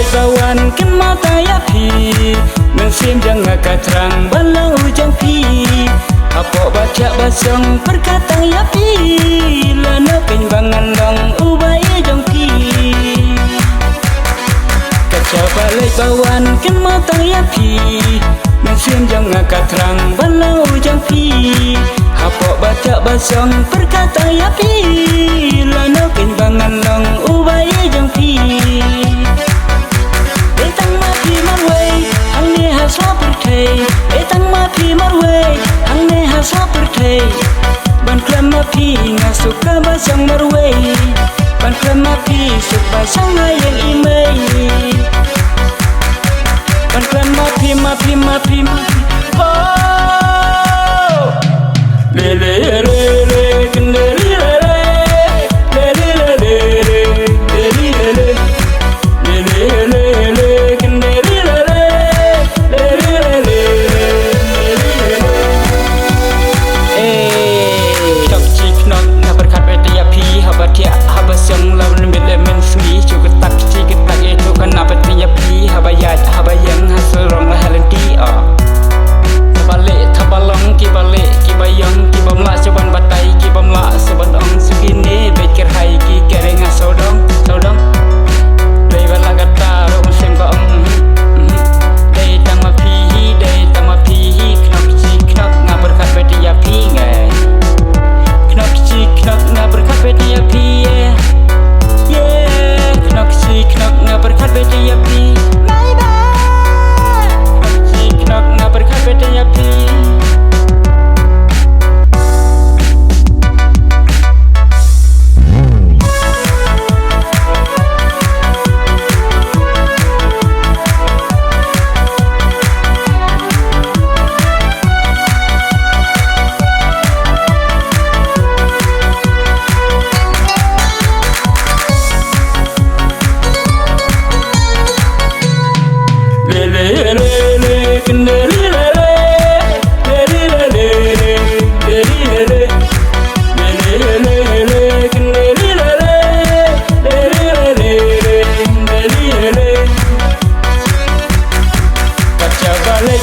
Bawan ken mata ya pi Mesim jangan katrang balau ujang pi Apa baca basong perkatang ya pi Lana pinbangan dong ubai jong pi Kaca balik bawan ken mata ya pi Mesim jangan katrang balau ujang pi Apa baca basong perkatang ya pi Lana pinbangan dong ubai jong pi Etang mapi marway, ang neha sapertay. Ban klam mapi nga suka basang marway. Ban klam mapi suk basang ngayang imay. Ban klam mapi oh lele lele kendeli lele lele lele lele lele lele kendeli lele. Habasang lawan bilemen sui cukup tak cikit lagi itu kan apa tiap pi habayat habayang hasil rong halenti tabalong kibayang kibamla seban batai kibamla seban ong segini bekir hai ki kereng saudong dei bala gata rong sembang dei tama pi knok ngaberkat bedia pi ngai knok ngaberkat bedia pi knok ngaberkat bedia pi knok ngaberkat bedia pi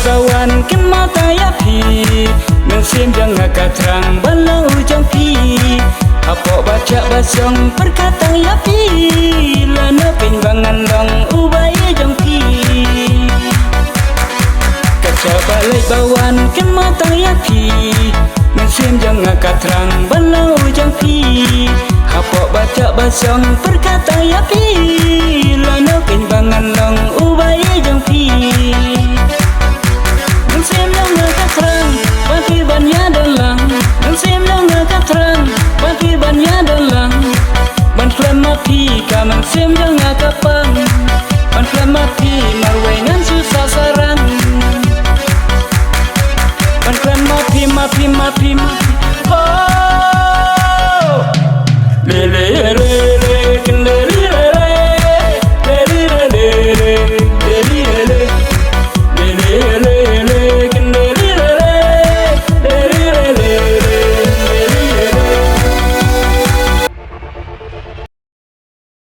bawan ken mata ya pi Mesim jangan katrang balau ujang pi Apa baca basong perkatang ya pi Lana pinbangan dong ubai jong pi Kaca balik bawan ken mata ya pi Mesim jangan katrang balau ujang pi Apa baca basong perkatang ya pi Lana pinbangan dong ubai jong pi Mesim jangan katrang bagi banyak dalang Mesim jangan katrang bagi banyak dalang Ban klam mapi ka mesim jangan kapal